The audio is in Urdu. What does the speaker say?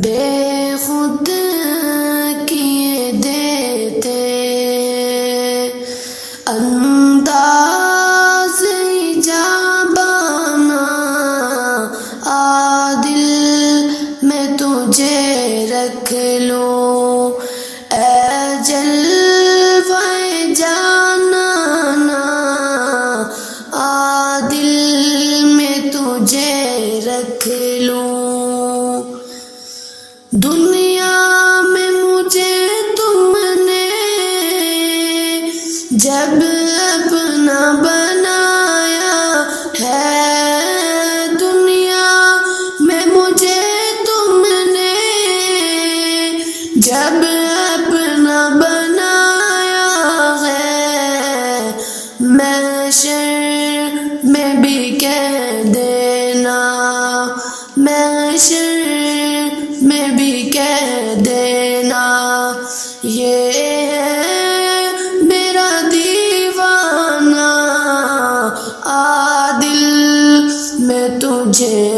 بے خود کیے دیتے انداز ایجابانا، عادل میں تجھے رکھ لوں اے جلوہ جانانا، عادل میں تجھے رکھ لوں۔ دنیا میں مجھے تم نے جب اپنا بنایا ہے، دنیا میں مجھے تم نے جب اپنا بنایا ہے، محشر میں بھی کہہ دینا، محشر میں بھی کہہ دینا، یہ ہے میرا دیوانہ، عادل میں تجھے